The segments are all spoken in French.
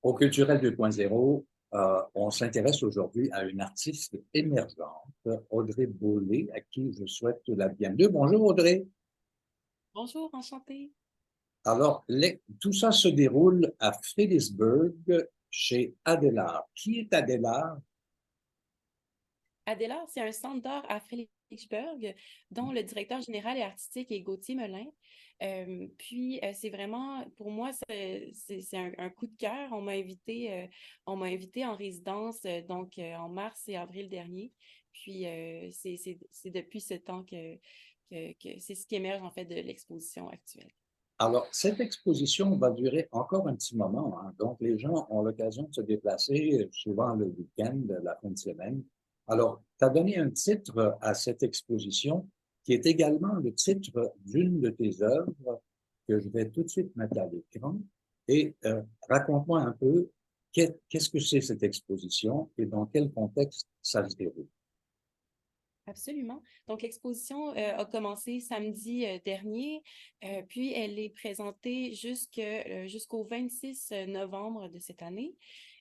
Au Culturel 2.0, on s'intéresse aujourd'hui à une artiste émergente, Audrey Bollé, à qui je souhaite la bienvenue. Bonjour Audrey. Bonjour, enchantée. Alors, tout ça se déroule à Friedrichsburg, chez Adelaar. Qui est Adelaar? Adélard, c'est un centre d'art à Fredericksburg dont le directeur général et artistique est Gauthier Melin. C'est vraiment, pour moi, c'est un coup de cœur. On m'a invité en résidence en mars et avril dernier. C'est depuis ce temps que c'est ce qui émerge en fait de l'exposition actuelle. Alors, cette exposition va durer encore un petit moment, hein. Donc, les gens ont l'occasion de se déplacer, souvent le week-end, la fin de semaine. Alors, tu as donné un titre à cette exposition qui est également le titre d'une de tes œuvres que je vais tout de suite mettre à l'écran. Et raconte-moi un peu qu'est-ce que c'est cette exposition et dans quel contexte ça se déroule. Absolument. Donc, l'exposition a commencé samedi dernier, puis elle est présentée jusqu'au 26 novembre de cette année.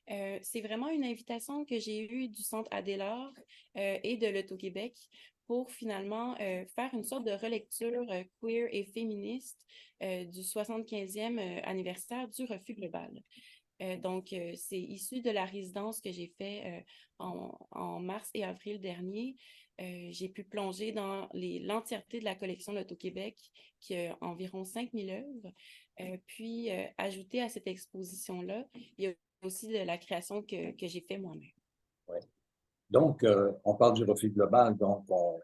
C'est vraiment une invitation que j'ai eue du Centre Adélard et de l'Auto-Québec pour finalement faire une sorte de relecture queer et féministe du 75e anniversaire du refus global. C'est issu de la résidence que j'ai fait en mars et avril dernier. J'ai pu plonger dans l'entièreté de la collection de l'Auto-Québec, qui a environ 5000 œuvres. Ajouter à cette exposition-là, il y a aussi de la création que j'ai fait moi-même. Ouais. Donc, on parle du refus global, donc on,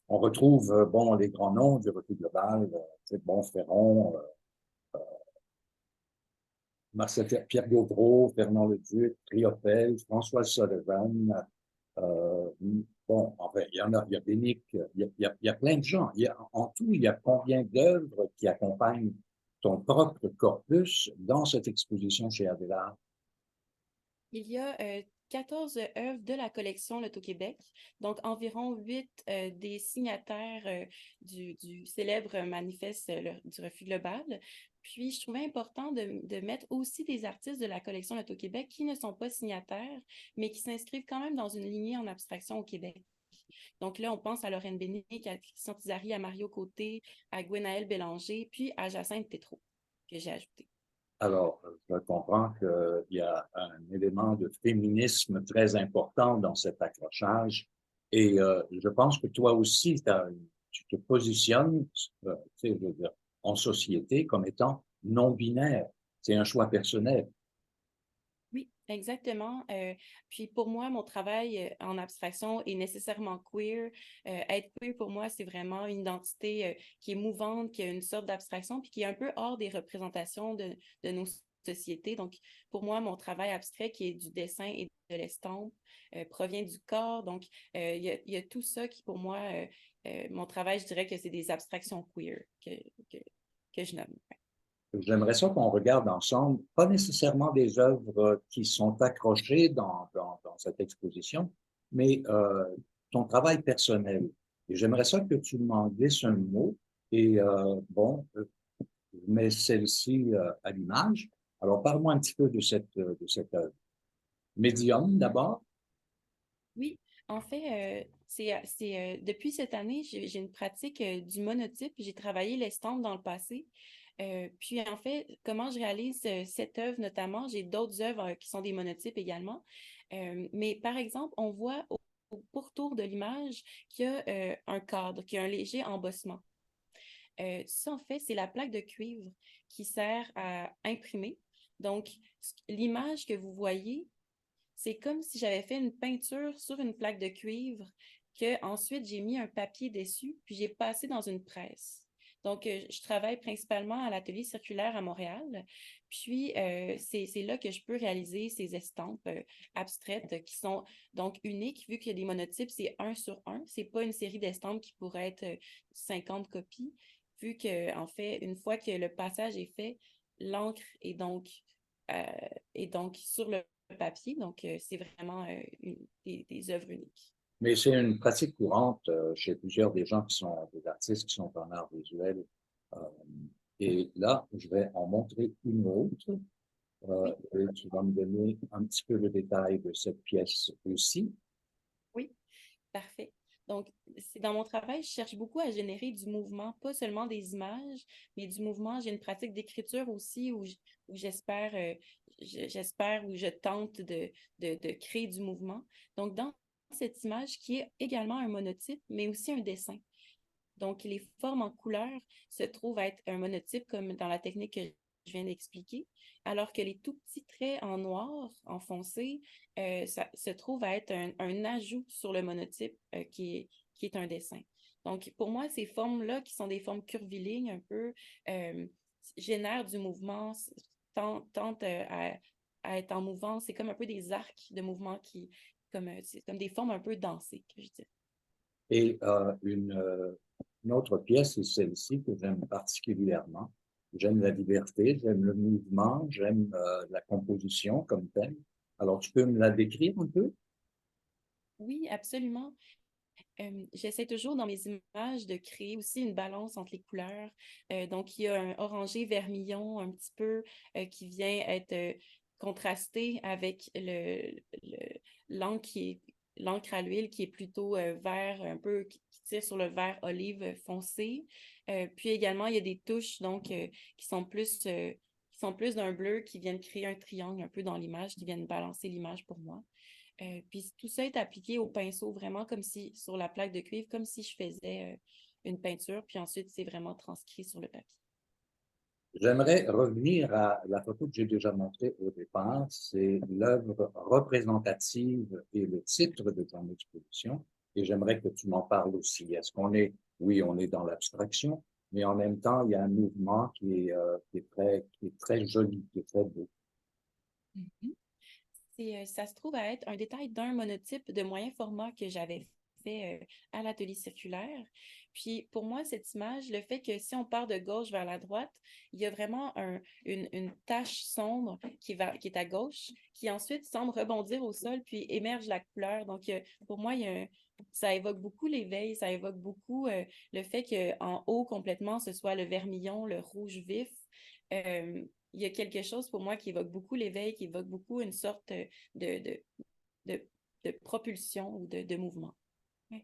on retrouve bon, les grands noms du refus global, c'est Bonferront, Pierre Gauvreau, Fernand Leduc, Triopel, François Sullivan. Euh, bon, enfin, il y a Bénic, il y a plein de gens. En tout, il y a combien d'œuvres qui accompagnent ton propre corpus dans cette exposition chez Adélard? Il y a 14 œuvres de la collection L'Auto-Québec, donc environ 8 des signataires du célèbre manifeste du refus global. Puis, je trouvais important de mettre aussi des artistes de la collection L'Auto-Québec qui ne sont pas signataires, mais qui s'inscrivent quand même dans une lignée en abstraction au Québec. Donc là, on pense à Lorraine Bénic, à Christian Tizari, à Mario Côté, à Gwenaëlle Bélanger, puis à Jacinthe Tétrault, que j'ai ajouté. Alors, je comprends qu'il y a un élément de féminisme très important dans cet accrochage. Et je pense que toi aussi, tu te positionnes, tu sais, je veux dire, en société comme étant non binaire. C'est un choix personnel. Oui, exactement. Puis pour moi, mon travail en abstraction est nécessairement queer. Être queer, pour moi, c'est vraiment une identité qui est mouvante, qui a une sorte d'abstraction, puis qui est un peu hors des représentations de nos sociétés. Donc, pour moi, mon travail abstrait, qui est du dessin et de l'estampe, provient du corps. Donc, il y a tout ça qui, pour moi, mon travail, je dirais que c'est des abstractions queer que, que je nomme. J'aimerais ça qu'on regarde ensemble, pas nécessairement des œuvres qui sont accrochées dans cette exposition, mais ton travail personnel. Et j'aimerais ça que tu m'en glisses un mot. Et je mets celle-ci à l'image. Alors, parle-moi un petit peu de cette œuvre. Médium d'abord. Oui, en fait, depuis cette année, j'ai une pratique du monotype. J'ai travaillé l'estampe dans le passé. En fait, comment je réalise cette œuvre notamment, j'ai d'autres œuvres qui sont des monotypes également. Mais par exemple, on voit au pourtour de l'image qu'il y a un cadre, qu'il y a un léger embossement. Ça, en fait, c'est la plaque de cuivre qui sert à imprimer. Donc, l'image que vous voyez, c'est comme si j'avais fait une peinture sur une plaque de cuivre que ensuite j'ai mis un papier dessus, puis j'ai passé dans une presse. Je travaille principalement à l'atelier circulaire à Montréal. C'est là que je peux réaliser ces estampes abstraites qui sont donc uniques, vu qu'il y a des monotypes, c'est un sur un. C'est pas une série d'estampes qui pourrait être 50 copies, vu que, en fait, une fois que le passage est fait, l'encre euh, est donc sur le papier. C'est vraiment des œuvres uniques. Mais c'est une pratique courante chez plusieurs des gens qui sont des artistes qui sont en art visuel. Euh, et là, je vais en montrer une autre. Oui, Et tu vas me donner un petit peu le détail de cette pièce aussi. oui, parfait. Donc, c'est dans mon travail, je cherche beaucoup à générer du mouvement, pas seulement des images, mais du mouvement. J'ai une pratique d'écriture aussi où j'espère, j'espère ou je tente de créer du mouvement. Donc, dans cette image qui est également un monotype, mais aussi un dessin. Donc, les formes en couleur se trouvent à être un monotype comme dans la technique que je viens d'expliquer, alors que les tout petits traits en noir, en foncé, ça se trouve à être un ajout sur le monotype qui est un dessin. Donc, pour moi, ces formes-là, qui sont des formes curvilignes un peu, euh, génèrent du mouvement, tentent à être en mouvement. C'est comme un peu des arcs de mouvement c'est comme des formes un peu dansées, que je dirais. Et une autre pièce, c'est celle-ci que j'aime particulièrement. J'aime la liberté, j'aime le mouvement, j'aime la composition comme telle. Alors, tu peux me la décrire un peu? Oui, absolument. J'essaie toujours dans mes images de créer aussi une balance entre les couleurs. Donc, il y a un orangé vermillon un petit peu qui vient être contrasté avec l'encre l'encre à l'huile qui est plutôt vert, un peu qui tire sur le vert olive foncé. Puis également, il y a des touches donc qui sont plus d'un bleu qui viennent créer un triangle un peu dans l'image, qui viennent balancer l'image pour moi. Puis tout ça est appliqué au pinceau, vraiment comme si, sur la plaque de cuivre, comme si je faisais une peinture, puis ensuite c'est vraiment transcrit sur le papier. J'aimerais revenir à la photo que j'ai déjà montrée au départ. C'est l'œuvre représentative et le titre de ton exposition. Et j'aimerais que tu m'en parles aussi. Est-ce qu'on est, oui, on est dans l'abstraction, mais en même temps, il y a un mouvement qui est très joli, qui est très beau. Mhm. Ça se trouve à être un détail d'un monotype de moyen format que j'avais fait à l'atelier circulaire. Puis pour moi, cette image, le fait que si on part de gauche vers la droite, il y a vraiment une tache sombre qui est à gauche, qui ensuite semble rebondir au sol, puis émerge la couleur. Donc pour moi, ça évoque beaucoup l'éveil, ça évoque beaucoup le fait qu'en haut complètement, ce soit le vermillon, le rouge vif. Euh, il y a quelque chose pour moi qui évoque beaucoup l'éveil, qui évoque beaucoup une sorte de, de, de, de propulsion ou de mouvement. Ouais.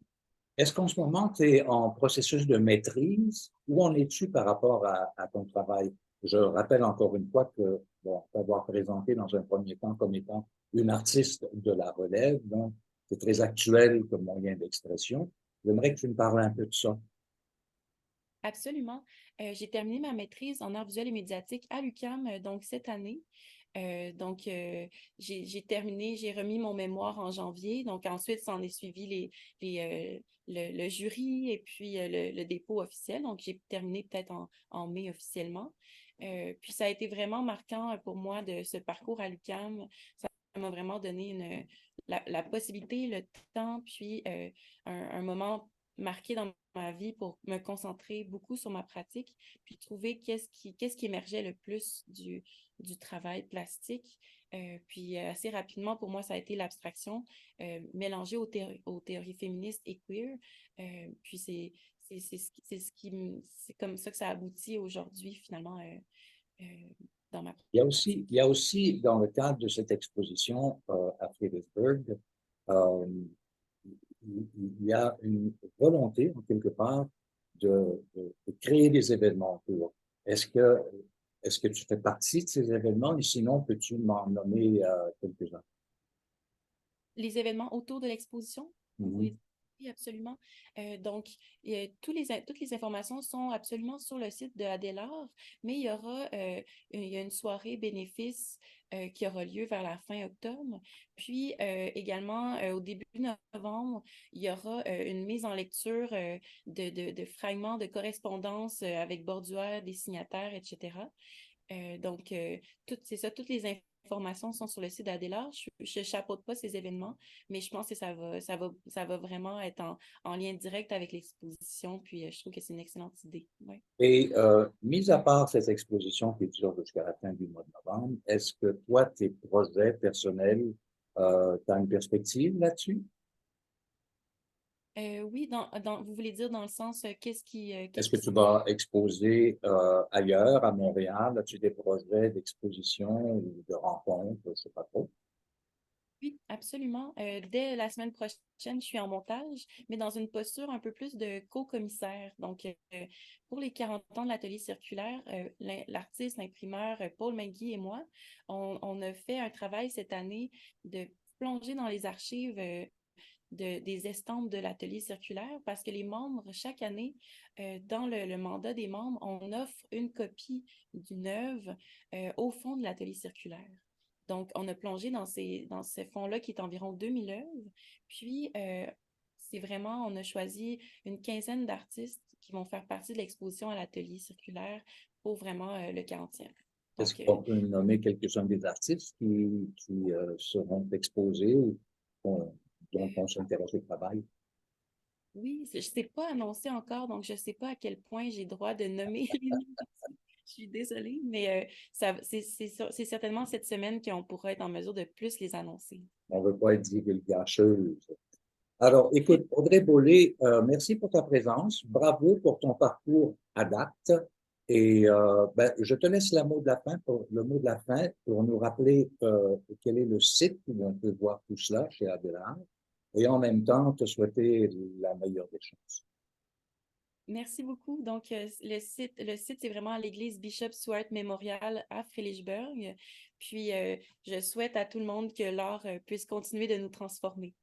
Est-ce qu'en ce moment, tu es en processus de maîtrise? Où en es-tu par rapport à ton travail? Je rappelle encore une fois que, bon, t'avoir présenté dans un premier temps comme étant une artiste de la relève, donc c'est très actuel comme moyen d'expression. J'aimerais que tu me parles un peu de ça. Absolument. J'ai terminé ma maîtrise en arts visuels et médiatiques à l'UQAM, donc cette année. J'ai terminé, j'ai remis mon mémoire en janvier. Donc, ensuite, s'en est suivi le jury et puis le dépôt officiel. Donc, j'ai terminé peut-être en mai officiellement. Puis, ça a été vraiment marquant pour moi de ce parcours à l'UQAM. Ça m'a vraiment donné la possibilité, le temps, puis un moment marqué dans ma vie pour me concentrer beaucoup sur ma pratique, puis trouver qu'est-ce qui émergeait le plus du travail plastique. Puis assez rapidement, pour moi, ça a été l'abstraction mélangée aux théories féministes et queer. Puis c'est comme ça que ça aboutit aujourd'hui, finalement, euh, dans ma pratique. Il y a aussi, dans le cadre de cette exposition à Friedrichsburg, euh, il y a une volonté, en quelque part, de créer des événements autour. Est-ce que, est-ce que tu fais partie de ces événements et sinon, peux-tu m'en nommer quelques-uns? Les événements autour de l'exposition, vous voulez Mhm. dire? Oui, absolument. Donc, toutes les informations sont absolument sur le site de Adélard, mais il y a une soirée bénéfice qui aura lieu vers la fin octobre. Puis également, au début novembre, il y aura une mise en lecture de fragments de correspondance avec bordueurs, des signataires, etc. Donc, c'est ça, toutes les informations sont sur le site d'Adélard. Je chapeaute pas ces événements, mais je pense que ça va vraiment être en lien direct avec l'exposition. Puis, je trouve que c'est une excellente idée. Ouais. Et mis à part cette exposition qui dure jusqu'à la fin du mois de novembre, est-ce que toi, tes projets personnels, tu as une perspective là-dessus? Oui, vous voulez dire dans le sens, Est-ce qu'est-ce que qui tu s'en vas exposer ailleurs, à Montréal? As-tu des projets d'exposition ou de rencontres? Je ne sais pas trop. Oui, absolument. Dès la semaine prochaine, je suis en montage, mais dans une posture un peu plus de co-commissaire. Donc, pour les 40 ans de l'atelier circulaire, l'artiste, l'imprimeur Paul McGee et moi, on a fait un travail cette année de plonger dans les archives des estampes de l'atelier circulaire parce que les membres, chaque année, dans le mandat des membres, on offre une copie d'une œuvre au fond de l'atelier circulaire. Donc, on a plongé dans ce fonds-là qui est environ 2000 œuvres. Puis, c'est vraiment, on a choisi une quinzaine d'artistes qui vont faire partie de l'exposition à l'atelier circulaire pour vraiment le 40e. Est-ce Donc, qu'on peut nommer quelques-uns des artistes qui seront exposés ou dont on s'intéresse au travail? oui, je ne sais pas annoncé encore, donc je ne sais pas à quel point j'ai droit de nommer les noms. Je suis désolée, mais c'est certainement cette semaine qu'on pourra être en mesure de plus les annoncer. On ne veut pas être divulgacheuse. Alors, écoute, Audrey Bollé, merci pour ta présence. Bravo pour ton parcours à date. Et ben, je te laisse le mot de la fin pour nous rappeler quel est le site où on peut voir tout cela chez Abelard et en même temps te souhaiter la meilleure des chances. Merci beaucoup. Donc, le site, c'est vraiment à l'église Bishop Stuart Memorial à Fredericksburg. Puis, je souhaite à tout le monde que l'art puisse continuer de nous transformer.